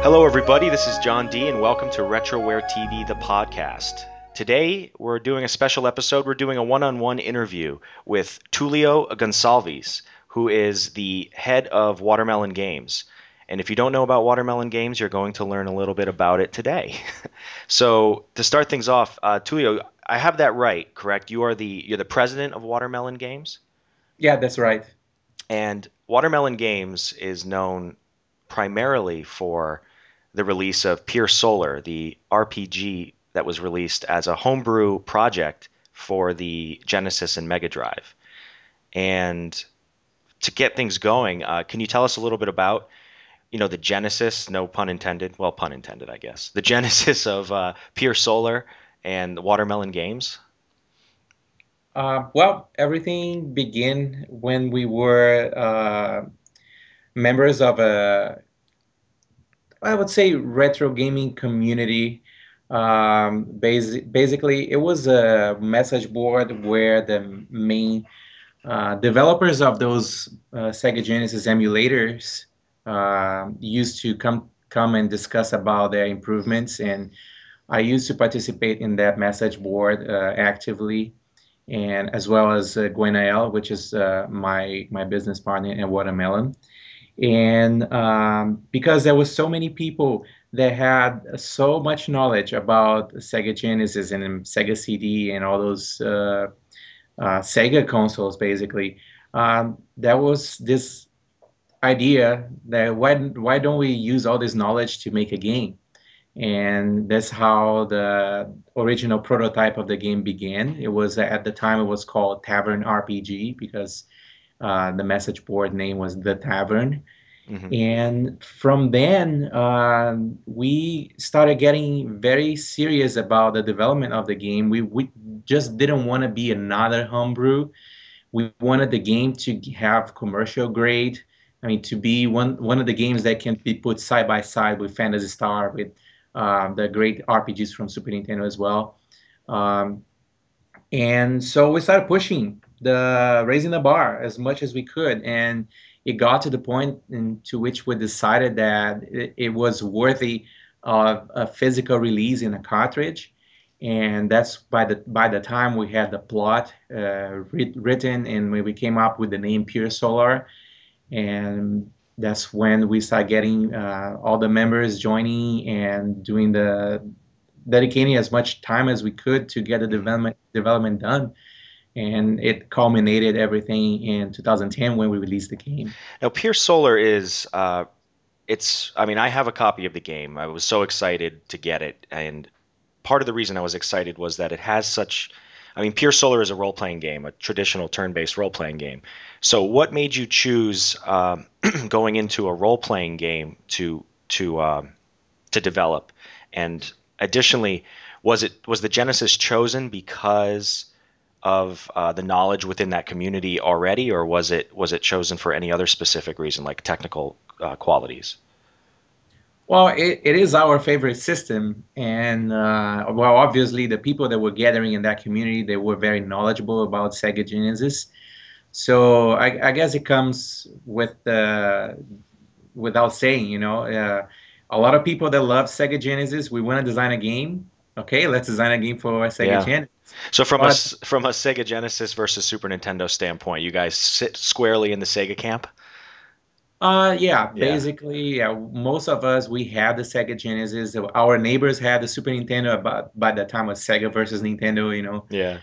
Hello, everybody. This is John D, and welcome to Retroware TV The Podcast. Today, we're doing a special episode. We're doing a one-on-one interview with Tulio Goncalves, who is the head of Watermelon Games. And if you don't know about Watermelon Games, you're going to learn a little bit about it today. So, to start things off, Tulio, I have that right, correct? You're the president of Watermelon Games, Yeah, that's right. and Watermelon Games is known primarily for the release of Pier Solar, the RPG that was released as a homebrew project for the Genesis and Mega Drive. And to get things going, can you tell us a little bit about, the Genesis, no pun intended, well, pun intended, I guess, the Genesis of Pier Solar and the Watermelon Games? Well, everything began when we were members of I would say, retro gaming community. Basically, it was a message board where the main developers of those Sega Genesis emulators used to come and discuss about their improvements, and I used to participate in that message board actively, and as well as Gwenael, which is my business partner in Watermelon. And because there was so many people that had so much knowledge about Sega Genesis and Sega CD and all those Sega consoles, basically, there was this idea that why don't we use all this knowledge to make a game? And that's how the original prototype of the game began. It was at the time it was called Tavern RPG because the message board name was The Tavern. Hmm. And from then, we started getting very serious about the development of the game. We just didn't want to be another homebrew. We wanted the game to have commercial grade. I mean, to be one of the games that can be put side by side with Phantasy Star, with the great RPGs from Super Nintendo as well. Um, and so we started pushing raising the bar as much as we could, and it got to the point to which we decided that it was worthy of a physical release in a cartridge. And that's by the time we had the plot written, and when we came up with the name Pure Solar, and that's when we started getting all the members joining and doing the dedicating as much time as we could to get the development done, and it culminated everything in 2010 when we released the game. Now, Pier Solar is I mean, I have a copy of the game. I was so excited to get it, and part of the reason I was excited was that it has such. I mean, Pier Solar is a role-playing game, a traditional turn-based role-playing game. So, what made you choose going into a role-playing game to develop? And additionally, was the Genesis chosen because of the knowledge within that community already, or was it chosen for any other specific reason, like technical qualities? Well, it is our favorite system, and well, obviously the people that were gathering in that community, they were very knowledgeable about Sega Genesis. So I guess it comes without saying, a lot of people that love Sega Genesis, we want to design a game. Okay, let's design a game for Sega Yeah. Genesis. So But from a Sega Genesis versus Super Nintendo standpoint, you guys sit squarely in the Sega camp? yeah, Yeah. basically, yeah, most of us we had the Sega Genesis. Our neighbors had the Super Nintendo, but by the time of Sega versus Nintendo. Yeah.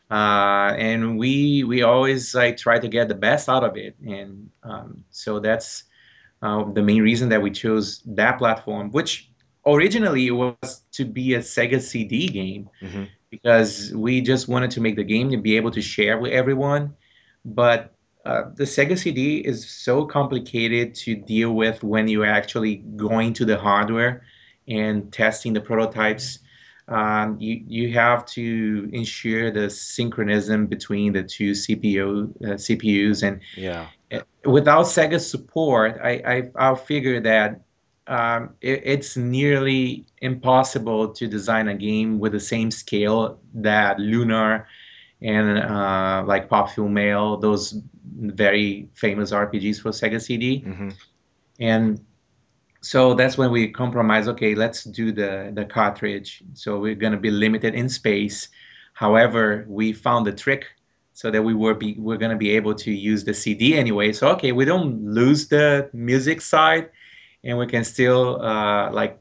And we always like try to get the best out of it, and so that's the main reason that we chose that platform, which originally it was to be a Sega CD game Hmm. because we just wanted to make the game to be able to share with everyone. But the Sega CD is so complicated to deal with when you're actually going to the hardware and testing the prototypes. You have to ensure the synchronism between the two CPUs, and Yeah. without Sega support, I'll figure that it's nearly impossible to design a game with the same scale that Lunar and like Pop Film Mail, those very famous RPGs for Sega CD. Hmm. And So that's when we compromise. Okay, let's do the cartridge. So we're going to be limited in space. However, we found the trick so that we're going to be able to use the CD anyway. So okay, we don't lose the music side, and we can still like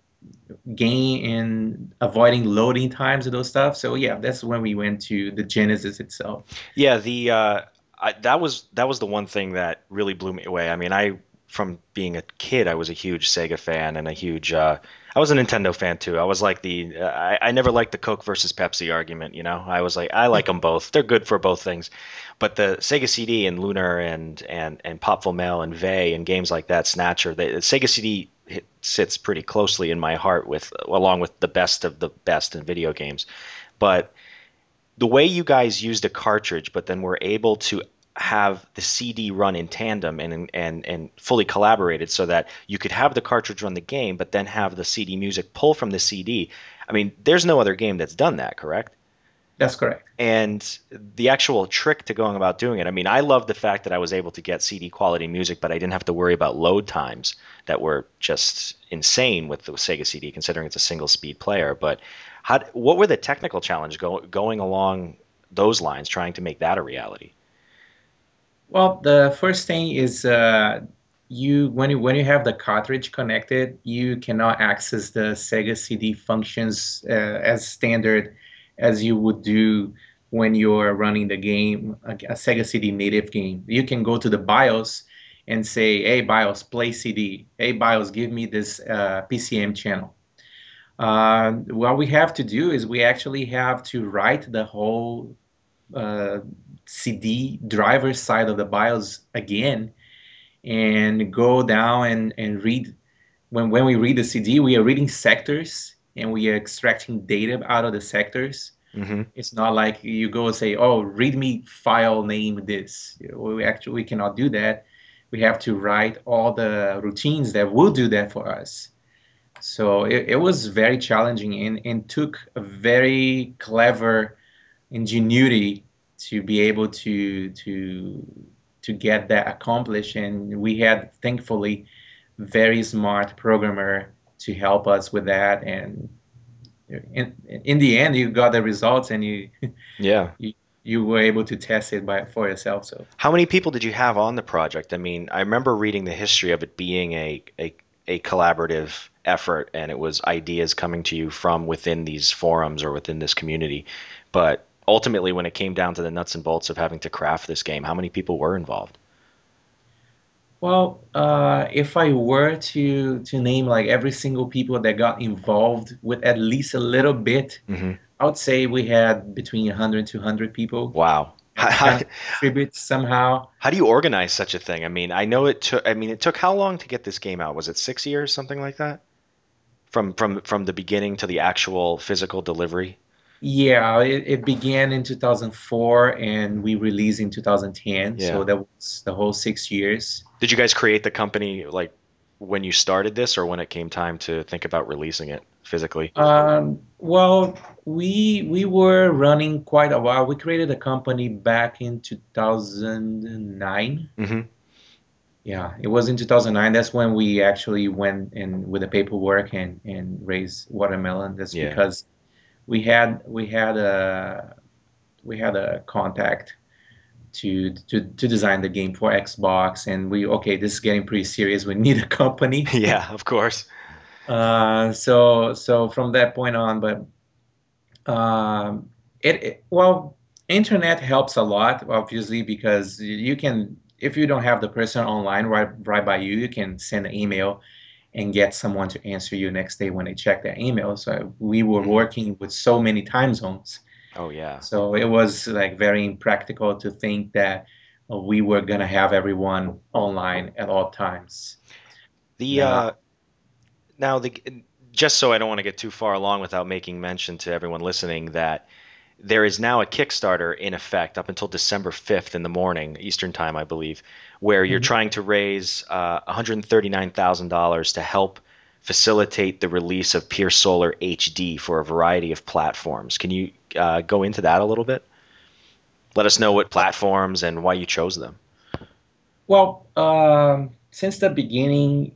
gain in avoiding loading times and those stuff. So yeah, that's when we went to the Genesis itself. Yeah, that was the one thing that really blew me away. I mean, I from being a kid, I was a huge Sega fan and a huge I was a Nintendo fan too. I was like I never liked the Coke versus Pepsi argument, you know. I was like I like them both. They're good for both things. But the Sega CD and Lunar and Popful Mail and Vey and games like that, Snatcher, the Sega CD sits pretty closely in my heart with along with the best of the best in video games. But the way you guys used a cartridge, but then were able to have the CD run in tandem and fully collaborated so that you could have the cartridge run the game, but then have the CD music pull from the CD. I mean, there's no other game that's done that, correct? That's correct. And the actual trick to going about doing it, I mean, I love the fact that I was able to get CD quality music, but I didn't have to worry about load times that were just insane with the Sega CD, considering it's a single speed player. But what were the technical challenges going along those lines, trying to make that a reality? Well, the first thing is you when you have the cartridge connected, you cannot access the Sega CD functions as standard as you would do when you're running the game, a Sega CD native game. You can go to the BIOS and say, "Hey BIOS, play CD. Hey BIOS, give me this PCM channel." What we have to do is we actually have to write the whole uh, CD driver side of the BIOS again and go down and read. When we read the CD, we are reading sectors and we are extracting data out of the sectors. Hmm. It's not like you go and say, "Oh, read me file name this." We actually we cannot do that. We have to write all the routines that will do that for us. So it was very challenging and took a very clever ingenuity to be able to get that accomplished. And we had, thankfully, very smart programmer to help us with that. And in the end, you got the results, and Yeah. you you were able to test it by for yourself. So How many people did you have on the project? I mean, I remember reading the history of it being a collaborative effort, and it was ideas coming to you from within these forums or within this community. But ultimately, when it came down to the nuts and bolts of having to craft this game, how many people were involved? well, if I were to name like every single people that got involved with at least a little bit, Hmm. I would say we had between 100 and 200 people Wow. that kind of contribute somehow. How do you organize such a thing? I mean, I know it took, I mean, it took how long to get this game out? Was it 6 years, something like that? From the beginning to the actual physical delivery? Yeah, it began in 2004 and we released in 2010. Yeah. So that was the whole 6 years. Did you guys create the company like when you started this or when it came time to think about releasing it physically? Well, we were running quite a while. We created a company back in 2009. Hmm. Yeah, it was in 2009. That's when we actually went in with the paperwork and raised Watermelon. That's Yeah. because we had a contact to design the game for Xbox, and okay, this is getting pretty serious. We need a company. Yeah, of course. So from that point on, but well, internet helps a lot, obviously, because you can, if you don't have the person online right by you, you can send an email and get someone to answer you next day when they check their email. So we were Hmm. working with so many time zones. Oh yeah. So it was like very impractical to think that we were gonna have everyone online at all times. The Now, now the just so I don't want to get too far along without making mention to everyone listening that there is now a Kickstarter in effect up until December 5th in the morning, Eastern time, I believe, where you're mhm. trying to raise $139,000 to help facilitate the release of Pier Solar HD for a variety of platforms. Can you go into that a little bit? Let us know what platforms and why you chose them. Well, since the beginning,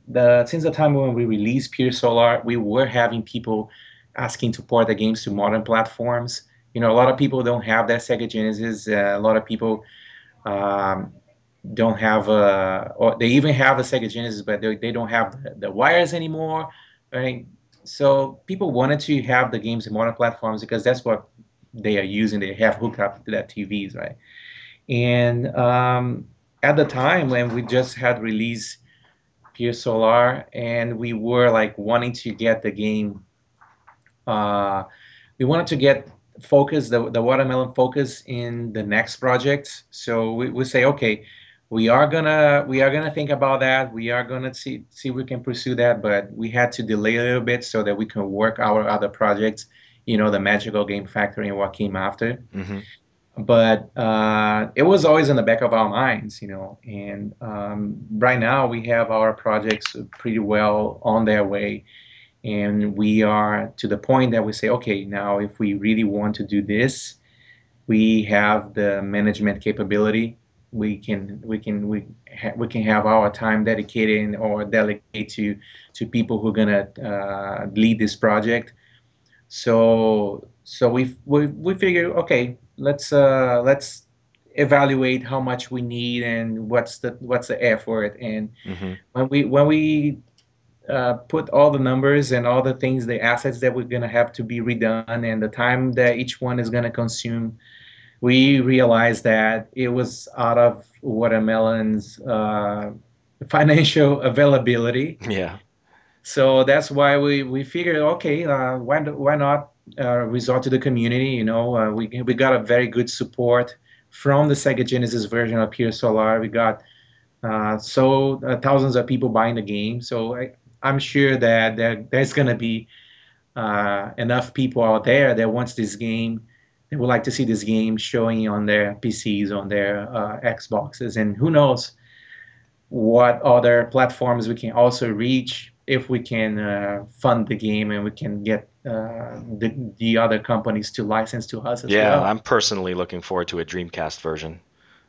since the time when we released Pier Solar, we were having people asking to port the games to modern platforms. A lot of people don't have that Sega Genesis. A lot of people um, don't have or they even have a Sega Genesis, but they don't have the wires anymore, right? So people wanted to have the games in modern platforms because that's what they are using. They have hooked up to that TVs, right? And at the time when we just had released Pier Solar, and we were like wanting to get the game. Uh, we wanted to get focus the watermelon focus in the next project. So we say, okay, we are gonna think about that. We are gonna see if we can pursue that, but we had to delay a little bit so that we can work our other projects. The Magical Game Factory and what came after. Hmm. But it was always in the back of our minds, and right now we have our projects pretty well on their way, and we are to the point that we say, okay, now if we really want to do this, we have the management capability. We can have our time dedicated or delegate to people who are gonna lead this project. So we figure, okay, let's evaluate how much we need and what's the effort. And Hmm. when we put all the numbers and all the things, the assets that we're gonna have to be redone, and the time that each one is gonna consume, we realized that it was out of Watermelon's financial availability. Yeah. So that's why we figured, okay, why not resort to the community? We got a very good support from the Sega Genesis version of Pier Solar. We got thousands of people buying the game. So I'm sure that there's gonna be enough people out there that wants this game. They would like to see this game showing on their PCs, on their Xboxes, and who knows what other platforms we can also reach if we can fund the game and we can get the other companies to license to us as Yeah, well. I'm personally looking forward to a Dreamcast version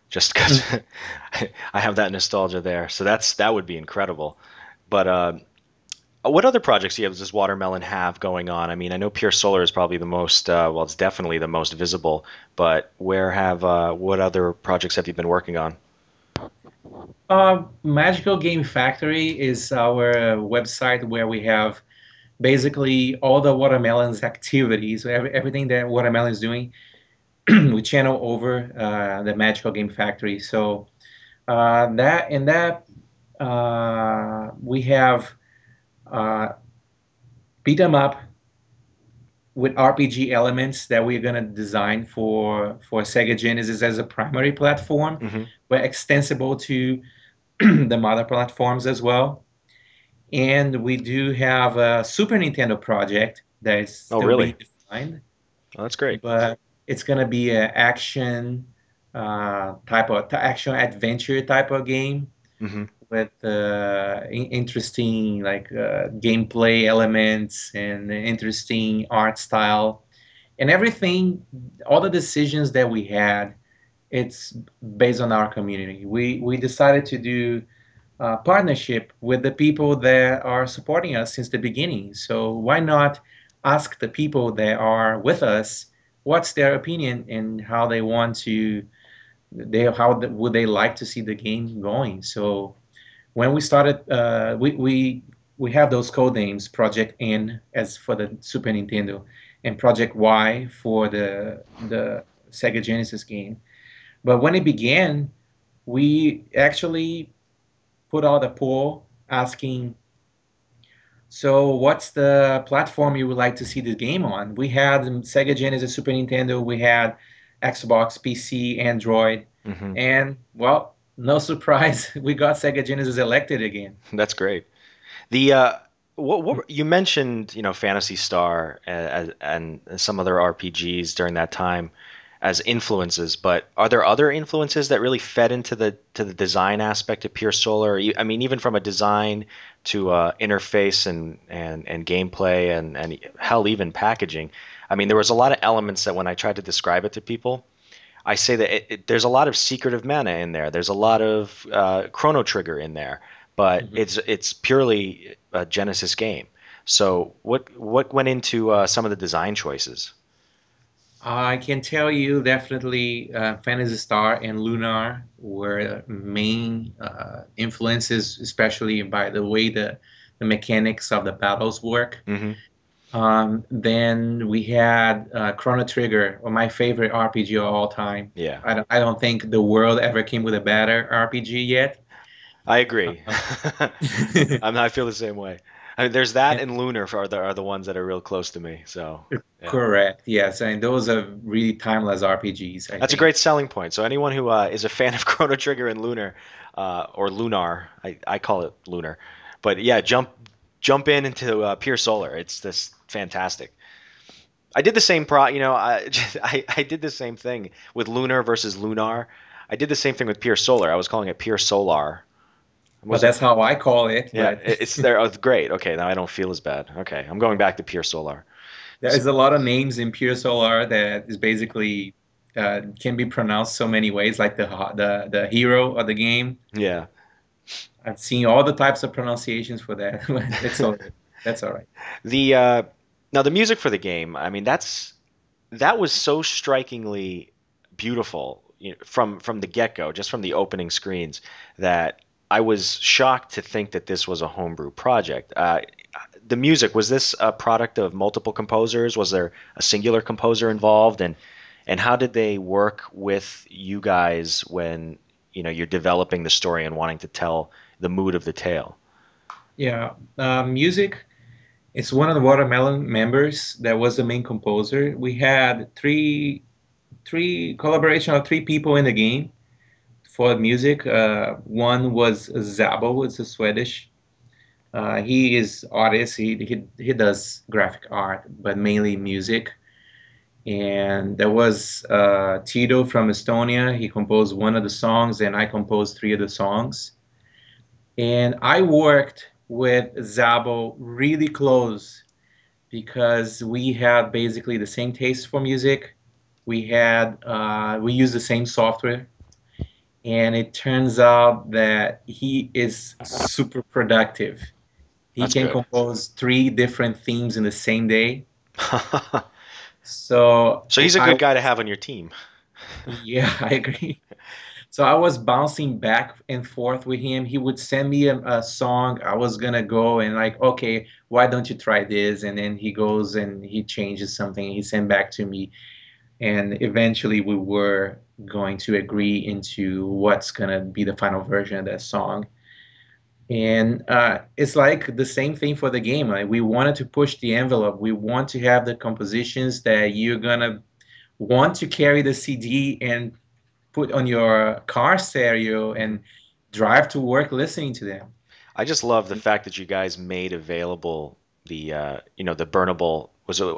just because I have that nostalgia there. So that would be incredible. But what other projects does Watermelon have going on? I mean, I know Pure Solar is probably the most, well, it's definitely the most visible, but what other projects have you been working on? Magical Game Factory is our website where we have basically all the Watermelon's activities, everything that Watermelon is doing. We channel over the Magical Game Factory. So that in that we have uh, beat 'em up with RPG elements that we're going to design for Sega Genesis as a primary platform. Hmm. We're extensible to the mother platforms as well. And we do have a Super Nintendo project that is Oh, still being really? defined, Oh, that's great. but it's going to be an action type of action adventure type of game Hmm. with interesting like gameplay elements and interesting art style and everything. All the decisions that we had, it's based on our community. We decided to do partnership with the people that are supporting us since the beginning. So why not ask the people that are with us what's their opinion and how they want to would they like to see the game going. So when we started, we have those code names, Project N as for the Super Nintendo, and Project Y for the Sega Genesis game. But when it began, we actually put out a poll asking, so what's the platform you would like to see the game on? We had Sega Genesis, Super Nintendo, we had Xbox, PC, Android, Hmm. and well, no surprise, we got Sega Genesis elected again. That's great. The what you mentioned, Phantasy Star and some other RPGs during that time as influences, but are there other influences that really fed into the design aspect of Pure Solar? I mean, even from a design to interface and gameplay and hell, even packaging. I mean, there was a lot of elements that when I tried to describe it to people, I say that there's a lot of secretive mana in there. There's a lot of Chrono Trigger in there. but Mhm. it's purely a Genesis game. So what went into some of the design choices? I can tell you definitely Phantasy Star and Lunar were main influences, especially by the way the mechanics of the battles work. Hmm. Then we had Chrono Trigger, my favorite RPG of all time. Yeah, I don't think the world ever came with a better RPG yet. I agree. Um, I feel the same way. I mean, there's that and and Lunar are the ones that are real close to me. So yeah. correct, yes, and those are really timeless RPGs, I That's a great think. selling point. So anyone who is a fan of Chrono Trigger and Lunar, or Lunar, I call it Lunar, but yeah, jump into Pier Solar. It's this fantastic. I did the same I did the same thing with Lunar versus Lunar. I did the same thing with Pier Solar. I was calling it Pier Solar. I But wasn't. that's how I call it. Yeah, But it's there. Oh, great. Okay, now I don't feel as bad. Okay, I'm going back to Pier Solar. there is a lot of names in Pier Solar that is basically can be pronounced so many ways, like the hero of the game. Yeah. I've seen all the types of pronunciations for that. It's all that's all right. The Now the music for the game, I mean, that was so strikingly beautiful, from the get-go, just from the opening screens, that I was shocked to think that this was a homebrew project. The music, was this a product of multiple composers? Was there a singular composer involved? And how did they work with you guys when, you're developing the story and wanting to tell the mood of the tale? Yeah, music. It's one of the Watermelon members that was the main composer. We had three collaboration of three people in the game for music. One was Zabo, it's a Swedish. He is artist. He does graphic art, but mainly music. And there was Tito from Estonia. He composed one of the songs, and I composed three of the songs. And I worked with Zabo really close because we had basically the same taste for music. We used the same software, and it turns out that he is super productive. He That's can good. compose three different themes in the same day. So So he's a I good guy to have on your team. yeah, I agree. So I was bouncing back and forth with him. He would send me a song. I was gonna go and like, okay, why don't you try this? And then he goes and he changes something. He sent back to me, and eventually we were going to agree into what's gonna be the final version of that song. And it's like the same thing for the game. Like we wanted to push the envelope. We want to have the compositions that you're gonna want to carry the CD and put on your car stereo and drive to work listening to them. I just love the fact that you guys made available the burnable,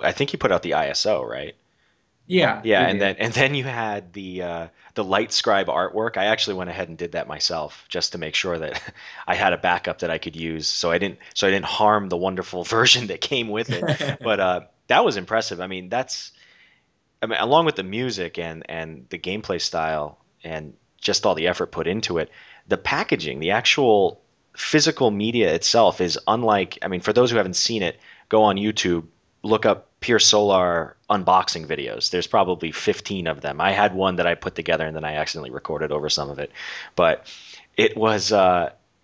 I think you put out the ISO, right? Yeah, Yeah, we and did. then you had the light scribe artwork. I actually went ahead and did that myself just to make sure that I had a backup that I could use, so I didn't harm the wonderful version that came with it. But that was impressive. I mean, along with the music and the gameplay style and just all the effort put into it, the packaging, the actual physical media itself is unlike. I mean, for those who haven't seen it, go on YouTube, look up Pier Solar unboxing videos. There's probably 15 of them. I had one that I put together and then I accidentally recorded over some of it, but it was.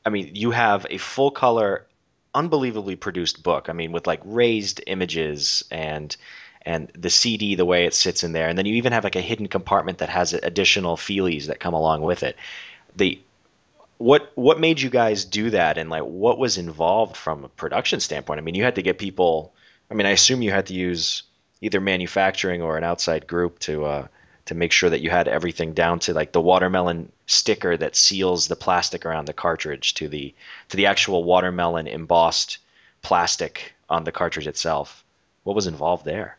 I mean, you have a full color, unbelievably produced book. I mean, with like raised images and the CD, the way it sits in there, and then you even have like a hidden compartment that has additional feelies that come along with it. The what made you guys do that, and like what was involved from a production standpoint? I mean, you had to get people. I mean, I assume you had to use either manufacturing or an outside group to make sure that you had everything down to like the watermelon sticker that seals the plastic around the cartridge to the actual watermelon embossed plastic on the cartridge itself. What was involved there?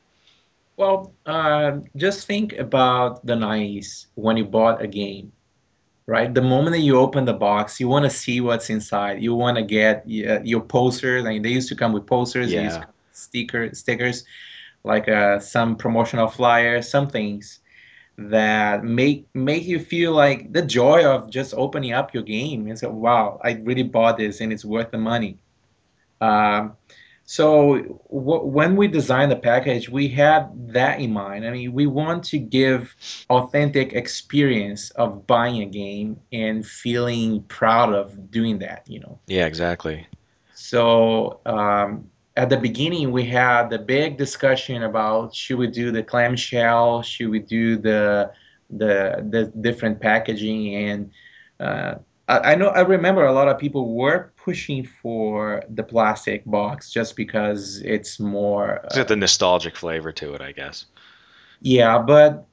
Well, just think about the 90s when you bought a game, right? The moment that you open the box, you want to see what's inside. You want to get your posters. I mean, they used to come with posters, they used to Yeah. come with stickers, like some promotional flyers, some things. that make you feel like the joy of just opening up your game and say, wow, I really bought this and it's worth the money. Um, so when we designed the package, we had that in mind. I mean, we want to give authentic experience of buying a game and feeling proud of doing that, you know. Yeah, exactly. So at the beginning, we had the big discussion about should we do the clamshell, should we do the different packaging, and uh, I know I remember a lot of people were pushing for the plastic box just because it's more It's got the nostalgic flavor to it, I guess. yeah, but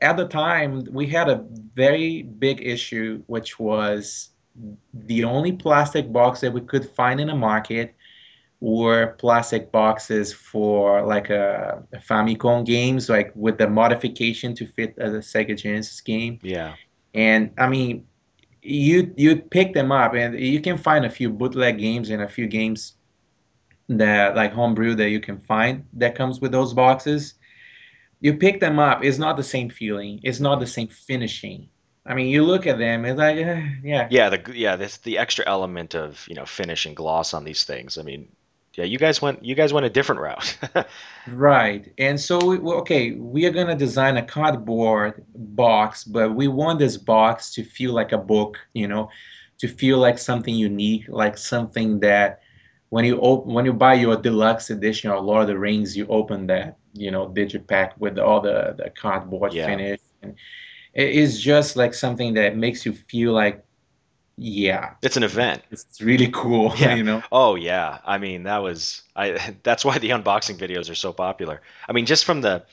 at the time we had a very big issue, which was the only plastic box that we could find in the market were plastic boxes for like a Famicom games, like with the modification to fit a Sega Genesis game. Yeah. And I mean, you pick them up, and you can find a few bootleg games and a few games that like homebrew that you can find that comes with those boxes. You pick them up, it's not the same feeling, it's not Hmm. the same finishing. I mean, you look at them, it's like, yeah. Yeah, this the extra element of, finish and gloss on these things. I mean, yeah, you guys went a different route. Right. And so, okay, we are going to design a cardboard box, but we want this box to feel like a book, you know, to feel like something unique, like something that when you buy your deluxe edition of Lord of the Rings, you open that, you know, digipack with all the cardboard Yeah. finish. And it is just like something that makes you feel like, yeah, It's an event. it's really cool, Yeah. you know? Oh yeah. I mean, that was I that's why the unboxing videos are so popular. I mean, just from the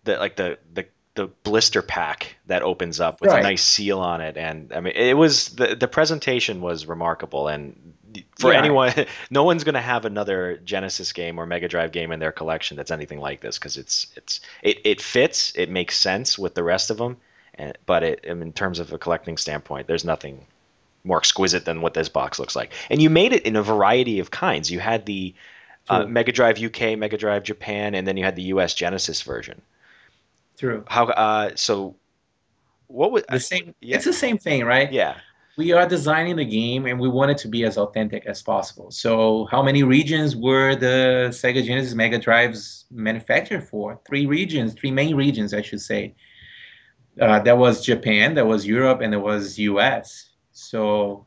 like the blister pack that opens up with a Right. nice seal on it, and I mean it was the presentation was remarkable, and for Yeah, anyone, no one's going to have another Genesis game or Mega Drive game in their collection that's anything like this, because it fits, it makes sense with the rest of them, but in terms of a collecting standpoint, there's nothing more exquisite than what this box looks like. And you made it in a variety of kinds. You had the true, Mega Drive UK, Mega Drive Japan, and then you had the US Genesis version. true. How so what would The same, yeah, it's the same thing, right? yeah. We are designing the game and we want it to be as authentic as possible. So, how many regions were the Sega Genesis Mega Drives manufactured for? Three regions, three main regions, I should say. There was Japan, there was Europe, and there was US. So,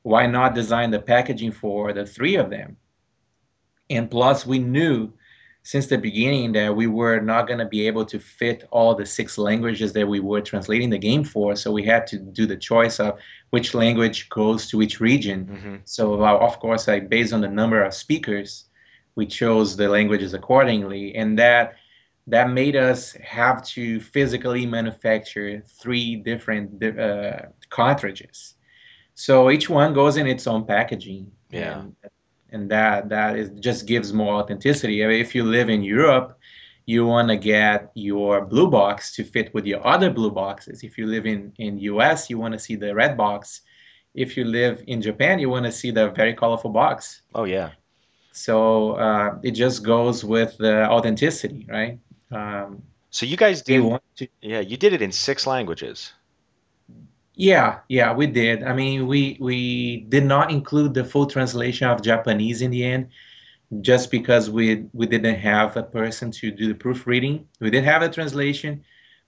why not design the packaging for the three of them? And plus, we knew since the beginning that we were not going to be able to fit all the six languages that we were translating the game for. So we had to do the choice of which language goes to which region. Hmm. So, of course, like based on the number of speakers, we chose the languages accordingly, and that made us have to physically manufacture three different cartridges. So each one goes in its own packaging, Yeah. and that is just gives more authenticity. I mean, if you live in Europe, you want to get your blue box to fit with your other blue boxes. If you live in US, you want to see the red box. If you live in Japan, you want to see the very colorful box. Oh yeah. So it just goes with the authenticity, right? Um, So you guys we did want to. yeah, you did it in six languages. Yeah, yeah, we did. I mean, we did not include the full translation of Japanese in the end, just because we didn't have a person to do the proofreading. We did have a translation,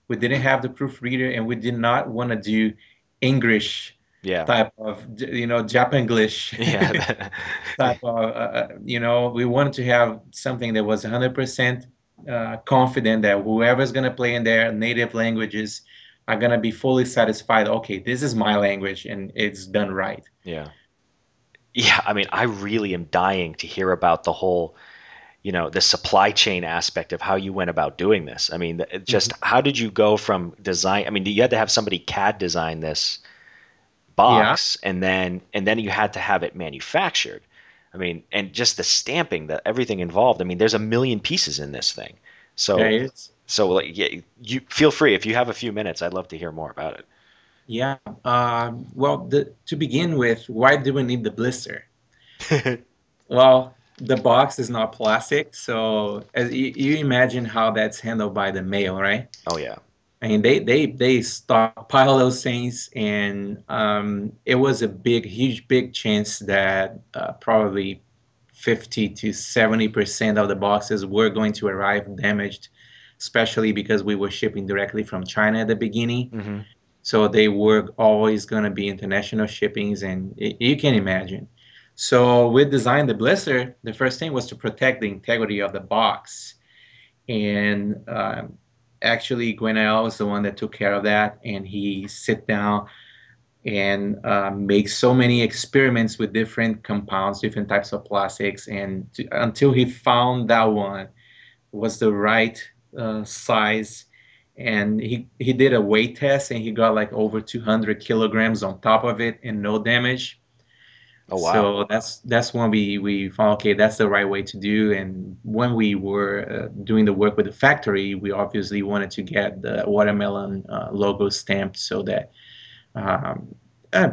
we didn't have the proofreader, and we did not want to do English Yeah. type of, you know, Japanglish Yeah. type of, you know, we wanted to have something that was 100% confident that whoever's going to play in their native languages are going to be fully satisfied. Okay, this is my language and it's done right. Yeah. Yeah, I mean, I really am dying to hear about the whole, the supply chain aspect of how you went about doing this. I mean, just Mhm. how did you go from design? I mean, you had to have somebody CAD design this Yeah, box, and then you had to have it manufactured. I mean, and just the stamping, the everything involved. I mean, there's a million pieces in this thing. there So, is. so like, yeah, you feel free if you have a few minutes. I'd love to hear more about Yeah. Well, to begin with, why do we need the blister? it. Well, the box is not plastic, so as you imagine how that's handled by the mail, right? Oh yeah. I mean, they stockpile those things, and it was a huge, big chance that probably 50 to 70% of the boxes were going to arrive damaged, especially because we were shipping directly from China at the beginning. Hmm. So they were always going to be international shippings, and you can imagine. So we designed the blister. The first thing was to protect the integrity of the box, and actually Gwenel was the one that took care of that, and he sit down and make so many experiments with different compounds, different types of plastics, and until he found that one was the right size. And he did a weight test, and he got like over 200 kilograms on top of it and no damage. Oh wow. So that's when we found, okay, that's the right way to do. And when we were doing the work with the factory, we obviously wanted to get the watermelon logo stamped so that um,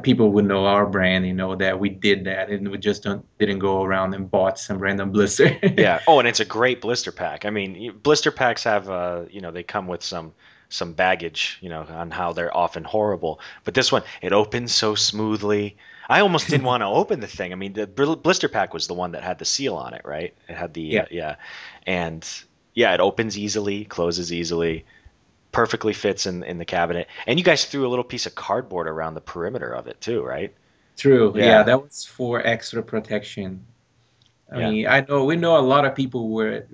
people would know our brand, that we did that, and we just didn't go around and bought some random blister. Yeah. Oh, and it's a great blister pack. I mean, blister packs have, they come with some baggage, on how they're often horrible. But this one, it opens so smoothly. I almost didn't want to open the thing. I mean, the blister pack was the one that had the seal on it, right? It had the Yeah, yeah, and yeah, it opens easily, closes easily, perfectly fits in the cabinet. And you guys threw a little piece of cardboard around the perimeter of it too, right? true. Yeah, Yeah. that was for extra protection. I Yeah. mean, we know a lot of people were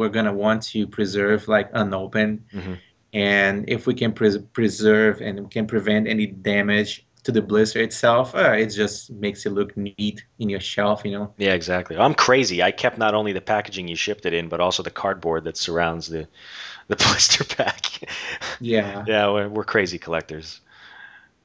gonna want to preserve like unopened, Hmm. and if we can preserve and we can prevent any damage to the blister itself, it just makes it look neat in your shelf. Yeah, exactly. I'm crazy. I kept not only the packaging you shipped it in, but also the cardboard that surrounds the blister pack. Yeah, Yeah, we're crazy collectors.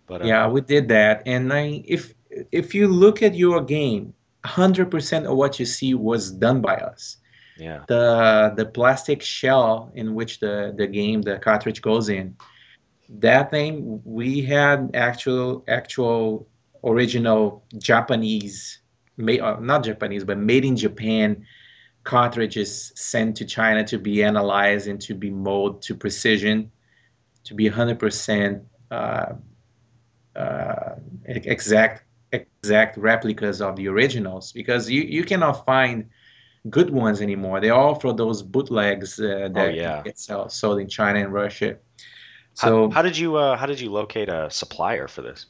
But yeah, we did that. And if you look at your game, 100% of what you see was done by us. yeah. The plastic shell in which the cartridge goes in, that thing, we had actual original Japanese, made not Japanese, but made in Japan cartridges sent to China to be analyzed and to be molded to precision, to be 100% uh, uh, exact replicas of the originals, because you cannot find good ones anymore. They're all for those bootlegs Oh that yeah. get sold in China and Russia. How So how did you locate a supplier for this?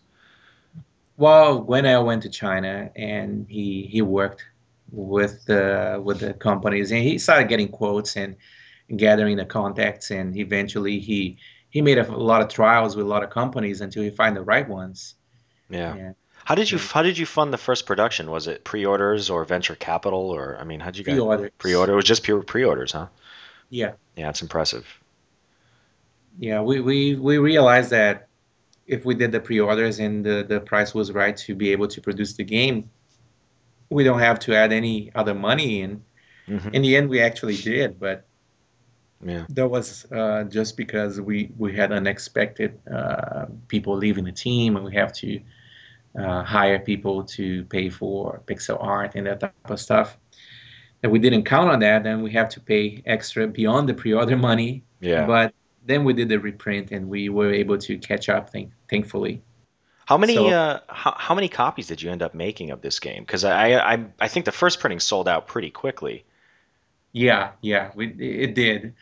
well, when I went to China, and he worked with the companies, and he started getting quotes and gathering the contacts, and eventually he made a lot of trials with a lot of companies until he find the right ones. Yeah. And and How did you fund the first production? Was it pre-orders or venture capital, or I mean, how'd you guys pre-orders. pre-order? It was just pure pre-orders, huh? Yeah, Yeah, it's impressive. yeah. We realized that if we did the pre-orders and the price was right to be able to produce the game, we don't have to add any other money in. Hmm. In the end, we actually did, but Yeah. that was just because we had unexpected people leaving the team, and we have to hire people to pay for pixel art and that type of stuff. And we didn't count on that, then we have to pay extra beyond the pre-order money. Yeah. But then we did the reprint, and we were able to catch up, thankfully. So How many copies did you end up making of this game? Because I think the first printing sold out pretty quickly. yeah, yeah, it did.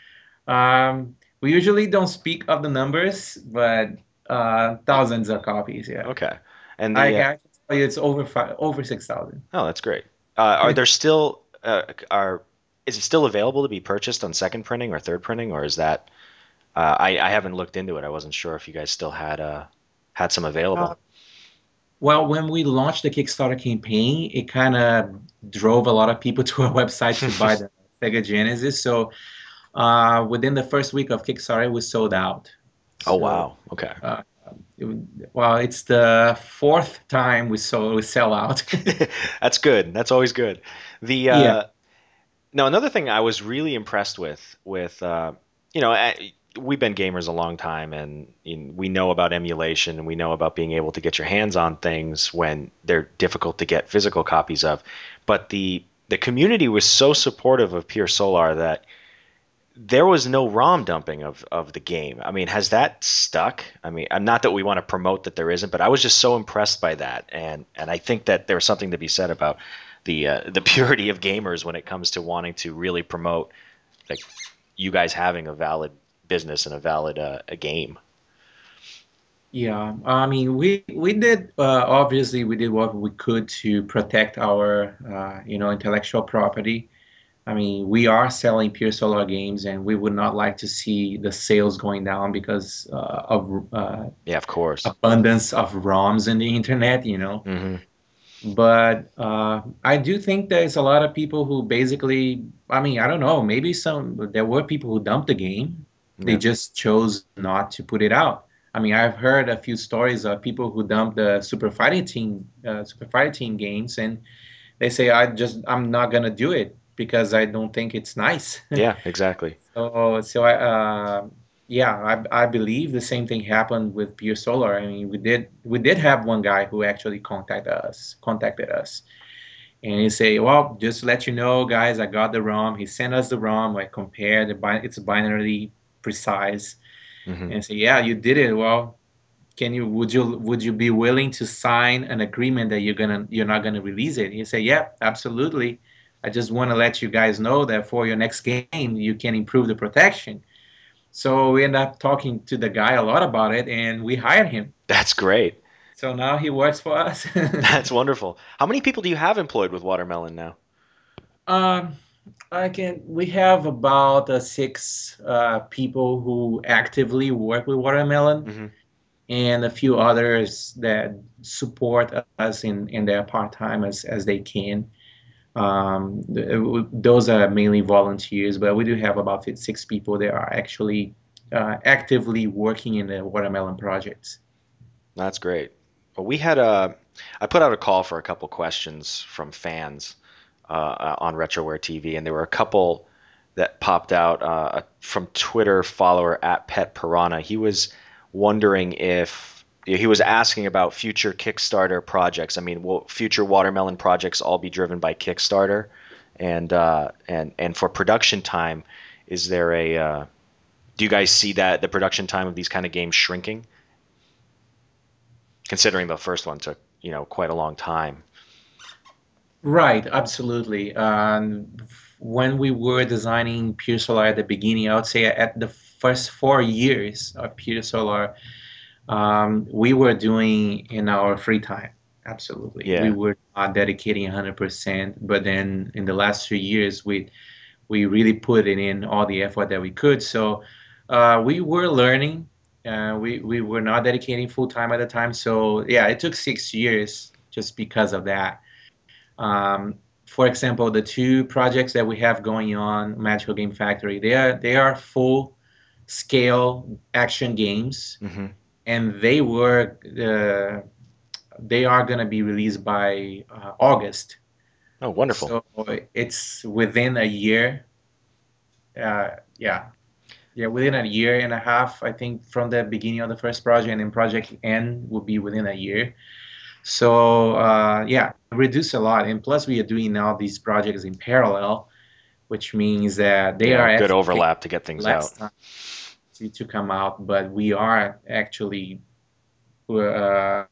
We usually don't speak of the numbers, but thousands of copies. Yeah, Okay. And I the can tell you it's over 6,000. Oh, that's great. Are there still are is it still available to be purchased on second printing or third printing, or is that I haven't looked into it. I wasn't sure if you guys still had some Uh, available. well, when we launched the Kickstarter campaign, it kind of drove a lot of people to our website to buy the Sega Genesis. So within the first week of Kickstarter, we sold out. Oh So wow. Okay. uh, well, it's the fourth time we sell out. That's good. That's always good. The Yeah, Now another thing I was really impressed with you know we've been gamers a long time, and we know about emulation, and we know about being able to get your hands on things when they're difficult to get physical copies of. But the the community was so supportive of Pier Solar that there was no ROM dumping of the game. I mean, has that stuck? I mean, not that we want to promote that there isn't, but I was just so impressed by that, and I think that there's something to be said about the purity of gamers when it comes to wanting to really promote like you guys having a valid business and a valid a game. Yeah, I mean, we did obviously we did what we could to protect our intellectual property. I mean, we are selling Pure Solar games, and we would not like to see the sales going down because of Yeah, of course. abundance of ROMs in the internet, Hmm. But I do think there's a lot of people who basically, I mean, I don't know, maybe there were people who dumped the game. They Yeah. just chose not to put it out. I mean, I've heard a few stories of people who dumped the Super Fighting Team games, and they say, I'm not gonna do it because I don't think it's nice. Yeah, exactly. Yeah, I believe the same thing happened with Pure Solar. I mean, we did have one guy who actually contacted us, and he say, well, just to let you know, guys, I got the ROM. He sent us the ROM. I compared it's binarily precise, Hmm. and say, yeah, you did it. Well, would you be willing to sign an agreement that you're not gonna release it? And you say, yeah, absolutely. I just want to let you guys know that for your next game, you can improve the protection. So we end up talking to the guy a lot about it, and we hired him. That's great. So now he works for us. That's wonderful. How many people do you have employed with Watermelon now? um, we have about six people who actively work with Watermelon, Hmm. and a few others that support us in their part time as they can. Those are mainly volunteers, but we do have about six people that are actually actively working in the watermelon projects. That's great. Well, I put out a call for a couple questions from fans on Retroware TV, and there were a couple that popped out from Twitter follower at Pet Piranha. He was wondering if he was asking about future Kickstarter projects. I mean, will future watermelon projects all be driven by Kickstarter? And for production time, is there do you guys see that the production time of these kind of games shrinking, considering the first one took, quite a long time? Right, absolutely. When we were designing Pier Solar at the beginning, I would say at the first 4 years of Pier Solar, we were doing in our free time. Absolutely. We Yeah, were not dedicating 100%, but then in the last 3 years, we really put it in all the effort that we could. So we were learning. We were not dedicating full time at the time. So yeah, it took 6 years just because of that. Um, for example, the two projects that we have going on, Magical Game Factory, they are full scale action games, hmm. and they are gonna be released by August. Oh, wonderful. So it's within a year. Yeah, yeah, within a year and a half, I think, from the beginning of the first project, and then project end will be within a year. So yeah, reduce a lot. And plus, we are doing now these projects in parallel, which means that they Yeah, are good actually taking overlap to get things less out. time to come out, but we are actually uh,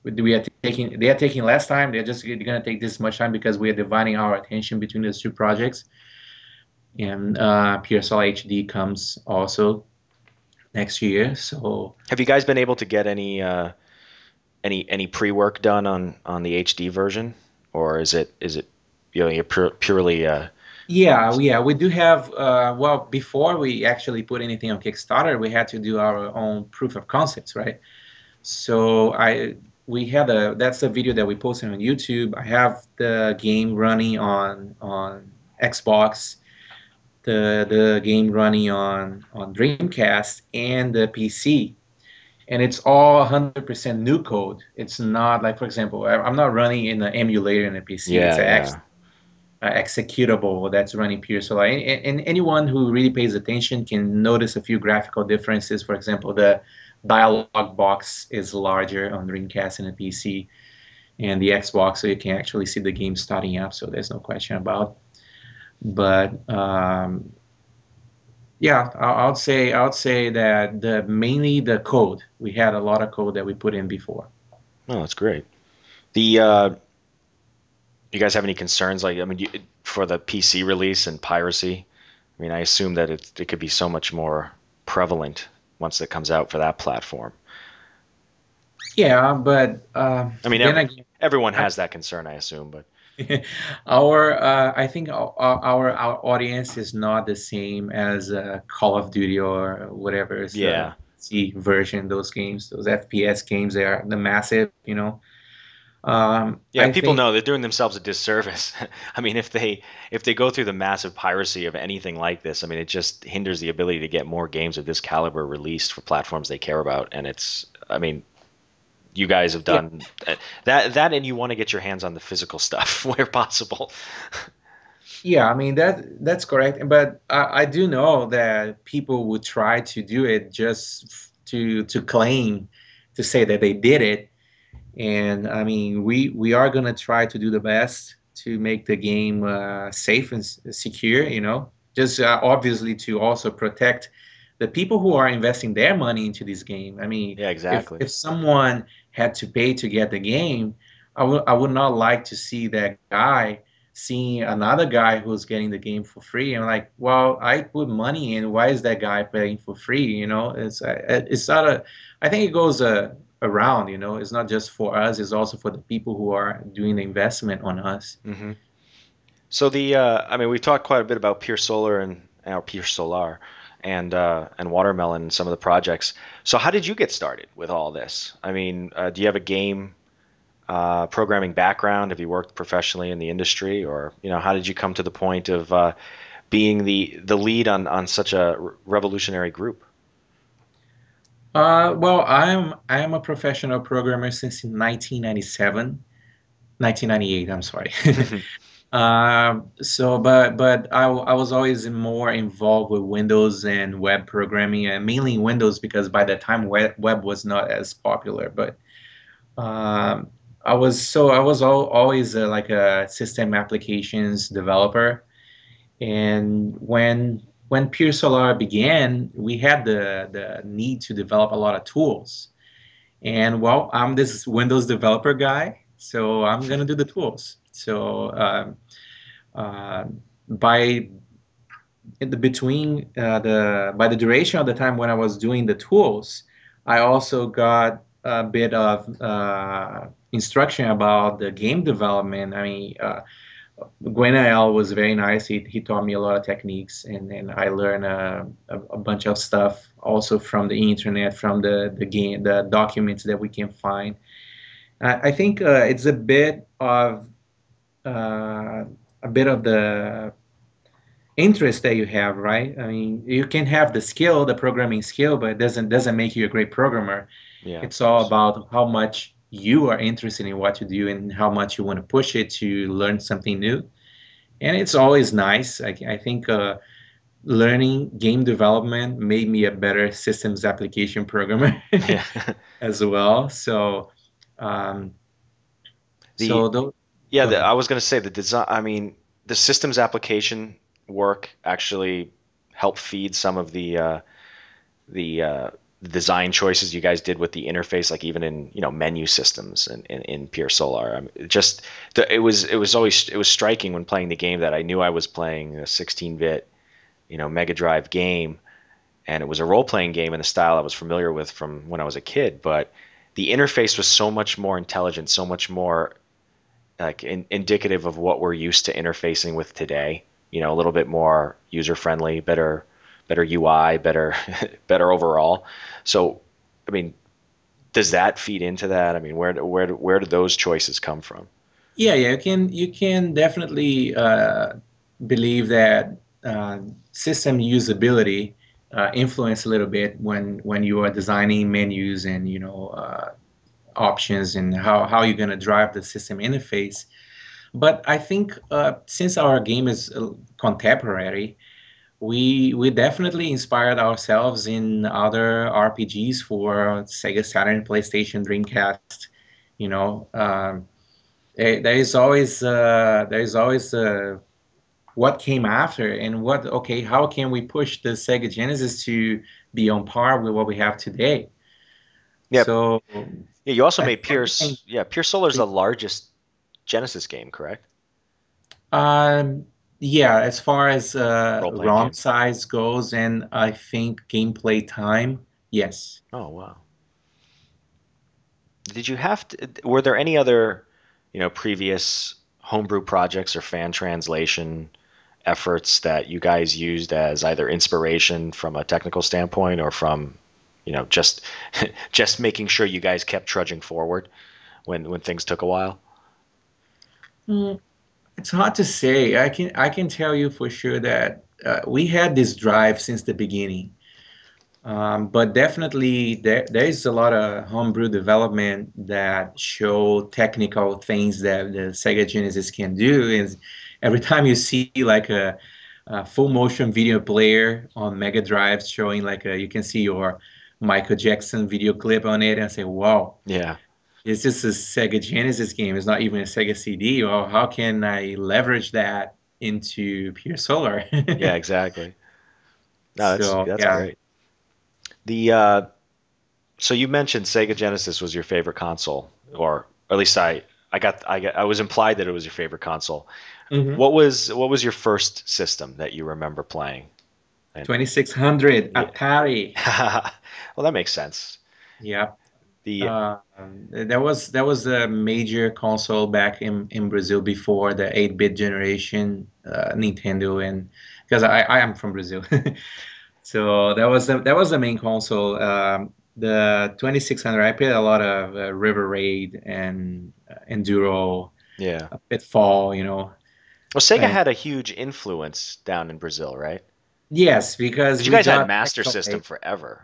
they are taking less time. They're going to take this much time because we are dividing our attention between those two projects. And PSL HD comes also next year. So Have you guys been able to get any pre-work done on the HD version, or is it you're purely yeah, we do have. Well, before we actually put anything on Kickstarter, we had to do our own proof of concepts, right? So we had that's a video that we posted on YouTube. I have the game running on Xbox, the game running on Dreamcast and the PC, and it's all 100% new code. It's not like, for example, I'm not running in an emulator in a PC. It's yeah, actually yeah. executable that's running pure Solar. And anyone who really pays attention can notice a few graphical differences. For example, the dialog box is larger on Dreamcast and a PC. and the Xbox, so you can actually see the game starting up. So there's no question about. But yeah, I would say that the mainly the code. We had a lot of code that we put in before. Oh, that's great. The you guys have any concerns? Like, I mean, for the PC release and piracy. I mean, I assume that it could be so much more prevalent once it comes out for that platform. Yeah, but I mean, then again, everyone I, has that concern, I assume, but I think our audience is not the same as Call of Duty or whatever is the yeah. C version. Those games, those FPS games, they are the massive. Yeah, I people think know they're doing themselves a disservice. I mean, if they go through the massive piracy of anything like this, I mean, it just hinders the ability to get more games of this caliber released for platforms they care about. And I mean, you guys have yeah, done and you want to get your hands on the physical stuff where possible. yeah. I mean that's correct. But I do know that people would try to do it just to claim to say that they did it. And I mean, we are gonna try to do the best to make the game safe and secure. Just obviously to also protect the people who are investing their money into this game. I mean, Yeah, if exactly. if someone had to pay to get the game, I would not like to see that guy seeing another guy who's getting the game for free. I'm like, well, I put money in. Why is that guy paying for free? It's not a. I think it goes around. It's not just for us, it's also for the people who are doing the investment on us. Hmm. So I mean, we've talked quite a bit about Pier Solar and Pier Solar and Watermelon and some of the projects. So how did you get started with all this? I mean, do you have a game programming background? Have you worked professionally in the industry, or how did you come to the point of being the lead on such a revolutionary group? Well, I am a professional programmer since 1997, 1998, I'm sorry. But I was always more involved with Windows and web programming, and mainly Windows because by the time web was not as popular. But um, I was always like a system applications developer. And when Pier Solar began, we had the need to develop a lot of tools. And well, I'm this Windows developer guy, so I'm gonna do the tools. So uh, by in the between the by the duration of the time when I was doing the tools, I also got a bit of instruction about the game development. I mean, Gwenael was very nice. He taught me a lot of techniques, and I learned a bunch of stuff also from the internet, from the game, the documents that we can find. I think it's uh, a bit of the interest that you have, right? I mean, you can have the skill, the programming skill, but it doesn't make you a great programmer. Yeah, of It's all course. about how much you are interested in what you do and how much you want to push it to learn something new. And it's always nice. I think learning game development made me a better systems application programmer Yeah. as well. So, um, The so those, Yeah, go ahead. I was going to say the design. I mean, the systems application work actually help feed some of the design choices you guys did with the interface, like even in menu systems and in Pure Solar. I mean, it was striking when playing the game that I knew I was playing a 16-bit Mega Drive game, and it was a role-playing game in a style I was familiar with from when I was a kid, but the interface was so much more intelligent, so much more like indicative of what we're used to interfacing with today. A little bit more user friendly, better UI, better better overall. So, I mean, does that feed into that? I mean, where do those choices come from? Yeah, yeah, you can definitely believe that system usability influence a little bit when you are designing menus and options and how you're going to drive the system interface. But I think since our game is contemporary, we definitely inspired ourselves in other RPGs for Sega Saturn, PlayStation, Dreamcast. You know, there is always what came after and what okay, how can we push the Sega Genesis to be on par with what we have today? Yeah, So yeah. You also I made think we can. Pier Solar is the largest Genesis game, correct? Um, yeah, as far as Role-playing ROM game. size goes, and I think gameplay time, yes. Oh, wow. Did you have to, were there any other, previous homebrew projects or fan translation efforts that you guys used as either inspiration from a technical standpoint or from, just just making sure you guys kept trudging forward when things took a while? Mm, it's hard to say. I can tell you for sure that we had this drive since the beginning. But definitely there is a lot of homebrew development that show technical things that the Sega Genesis can do. Is every time you see like a full motion video player on Mega Drive showing like you can see your Michael Jackson video clip on it and say, wow, Yeah. it's just a Sega Genesis game. It's not even a Sega CD. Well, how can I leverage that into Pure Solar? Yeah, exactly. No, So that's yeah. great. The So you mentioned Sega Genesis was your favorite console, or at least I was implied that it was your favorite console. Mhm. What was your first system that you remember playing? And 2600 yeah, Atari. well, that makes sense. Yeah. The That was a major console back in Brazil before the 8-bit generation, Nintendo, and because I am from Brazil. So that was the main console. The 2600, I played a lot of River Raid and Enduro, yeah. Pitfall, Well, Sega and had a huge influence down in Brazil, right? yes, because Because you we guys had got Master System Tectoy. forever.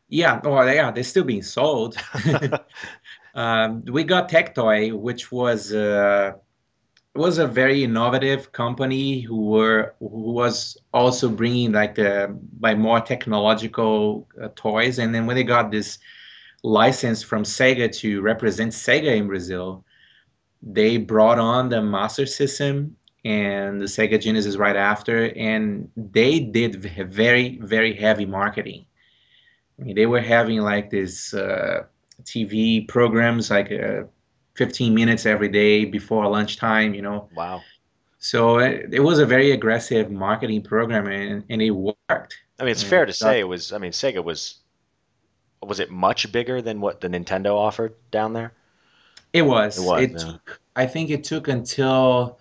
Yeah, oh yeah, they're still being sold. We got Tectoy, which was a very innovative company who was also bringing like the by more technological toys. And then when they got this license from Sega to represent Sega in Brazil, they brought on the Master System and the Sega Genesis right after, and they did very, very heavy marketing. I mean, they were having like this TV programs, like 15 minutes every day before lunchtime. Wow. So it was a very aggressive marketing program, and it worked. I mean, it's And fair to say it was. I mean, Sega was it much bigger than what the Nintendo offered down there? it It was. was. It Yeah. took. I think it took until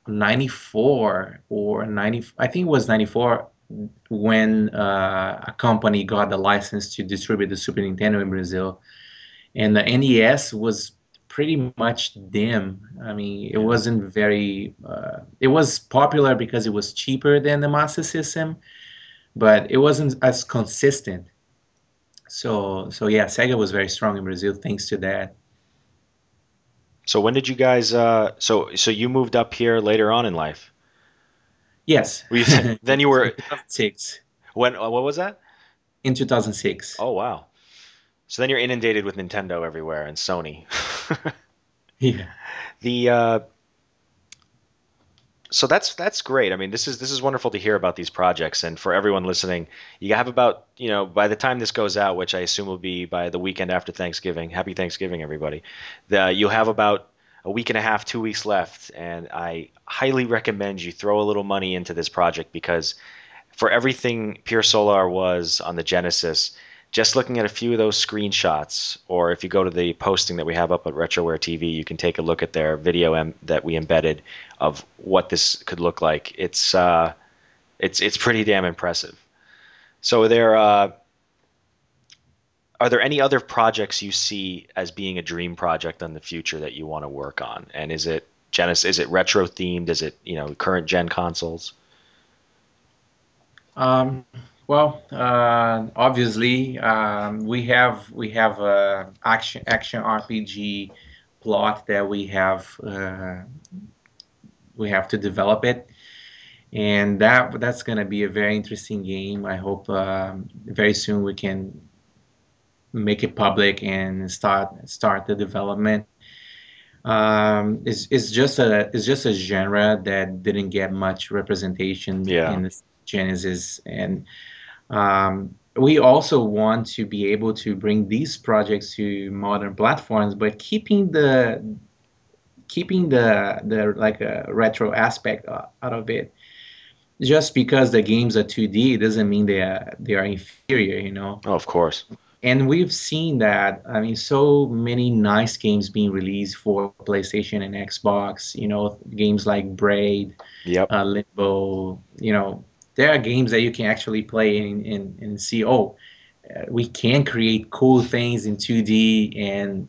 94 or 90. I think it was 94 when a company got the license to distribute the Super Nintendo in Brazil. And the NES was pretty much dim. I mean, it Yeah. wasn't very. It was popular because it was cheaper than the Master System, but it wasn't as consistent. So yeah, Sega was very strong in Brazil thanks to that. So when did you guys? So you moved up here later on in life. Yes, Were you, then you yes, in were 2006. when? What was that? In 2006. Oh, wow. So then you're inundated with Nintendo everywhere and Sony. Yeah. The So that's great. I mean, this is wonderful to hear about these projects, and for everyone listening, you have about, by the time this goes out, which I assume will be by the weekend after Thanksgiving. Happy Thanksgiving, everybody. You'll have about a week and a half, 2 weeks left, and I highly recommend you throw a little money into this project because for everything Pure Solar was on the Genesis, just looking at a few of those screenshots, or if you go to the posting that we have up at Retroware TV, you can take a look at their video that we embedded of what this could look like. It's pretty damn impressive. So are there any other projects you see as being a dream project in the future that you want to work on? And is it Genesis? Is it retro themed? Is it current gen consoles? Um, well, obviously, we have a action RPG plot that we have to develop it, and that's gonna be a very interesting game. I hope very soon we can make it public and start the development. It's just a genre that didn't get much representation Yeah, in the Genesis, and we also want to be able to bring these projects to modern platforms, but keeping the like a retro aspect out of it. Just because the games are 2D doesn't mean they are inferior, you know. oh, of course. And we've seen that, I mean, so many nice games being released for PlayStation and Xbox, you know, games like Braid, Yep. Limbo, you know, there are games that you can actually play and see, oh, we can create cool things in 2D and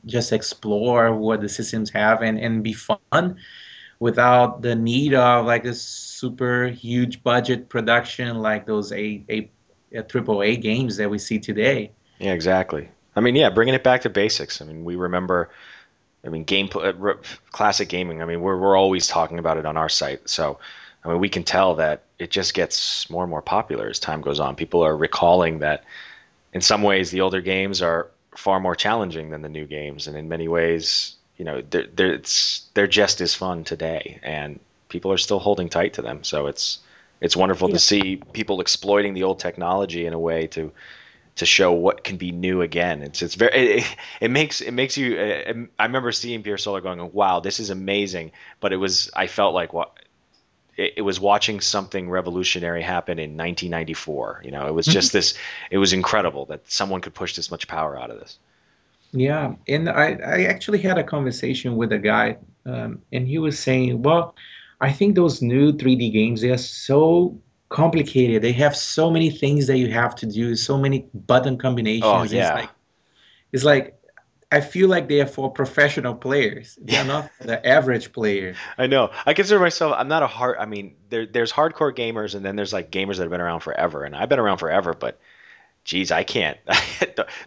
just explore what the systems have and be fun without the need of like a super huge budget production like those triple A games that we see today. Yeah, exactly. I mean, yeah, bringing it back to basics. I mean, we remember. I mean, classic gaming. I mean, we're always talking about it on our site. So, I mean, we can tell that it just gets more and more popular as time goes on. People are recalling that in some ways the older games are far more challenging than the new games, and in many ways, they're just as fun today, and people are still holding tight to them. So it's wonderful to Yeah. see people exploiting the old technology in a way to show what can be new again. It's very it makes you. I remember seeing Pier Solar going, "Wow, this is amazing," but I felt like what it was watching something revolutionary happen in 1994. It was Mhm. just this. It was incredible that someone could push this much power out of this. Yeah, and I actually had a conversation with a guy, and he was saying, well, I think those new 3D games, they are so complicated. They have so many things that you have to do, so many button Oh combinations. yeah, It's like I feel like they are for professional players. They yeah. are not for the average player. I know. I consider myself. I'm not a hard. I mean, there's hardcore gamers, and then there's like gamers that have been around forever, and I've been around forever, but geez, I can't.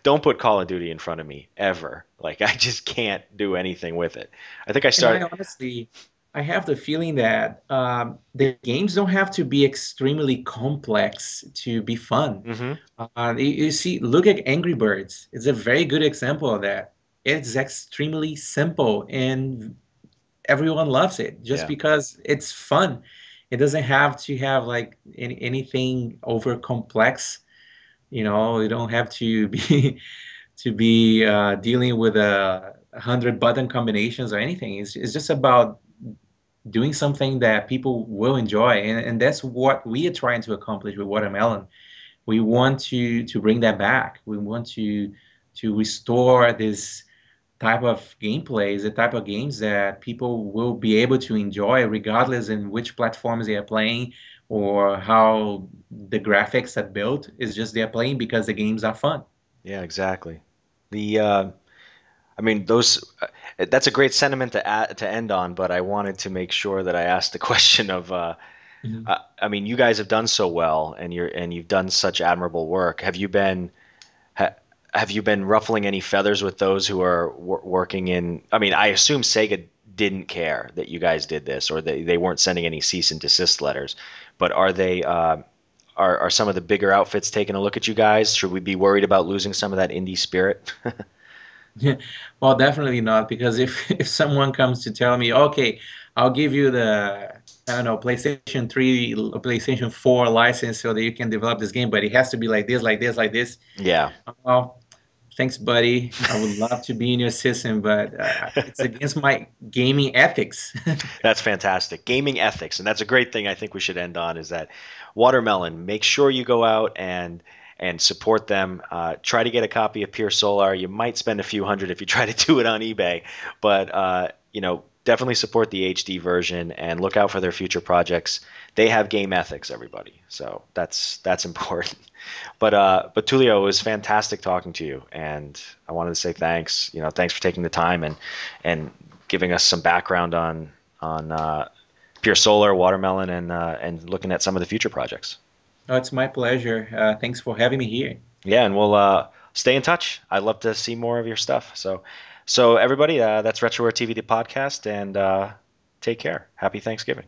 Don't put Call of Duty in front of me ever. Like I just can't do anything with it. I think I And start. I have the feeling that the games don't have to be extremely complex to be fun. Hmm. You see, look at Angry Birds. It's a very good example of that. It's extremely simple and everyone loves it just Yeah. because it's fun. It doesn't have to have like anything over complex. You know, you don't have to be dealing with 100 button combinations or anything. It's just about doing something that people will enjoy, and that's what we are trying to accomplish with Watermelon. We want to bring that back. We want to restore this type of gameplays, the type of games that people will be able to enjoy regardless in which platforms they are playing or how the graphics are built. It's just they're playing because the games are fun. Yeah. Exactly. The. I mean, those. That's a great sentiment to end on, but I wanted to make sure that I asked the question of. Mhm. I mean, you guys have done so well, and you've done such admirable work. Ha, have you been ruffling any feathers with those who are working in? I mean, I assume Sega didn't care that you guys did this, or they weren't sending any cease and desist letters. But are they? Are some of the bigger outfits taking a look at you guys? Should we be worried about losing some of that indie spirit? Well, definitely not, because if if someone comes to tell me, okay, I'll give you the, I don't know, PlayStation 3, PlayStation 4 license so that you can develop this game, but it has to be like this, like this, like this. Yeah. Oh, thanks, buddy. I would love to be in your system, but it's against my gaming ethics. That's fantastic. Gaming ethics, and that's a great thing I think we should end on is that Watermelon, make sure you go out and support them. Try to get a copy of Pure Solar. You might spend a few hundred if you try to do it on eBay, but definitely support the HD version and look out for their future projects. They have game ethics, everybody. So that's important. But Tulio, it was fantastic talking to you, and I wanted to say thanks. Thanks for taking the time and giving us some background on Pure Solar, Watermelon, and looking at some of the future projects. Oh, it's my pleasure. Thanks for having me here. Yeah, and we'll stay in touch. I'd love to see more of your stuff. So everybody, that's Retroware TV The Podcast, and take care. Happy Thanksgiving.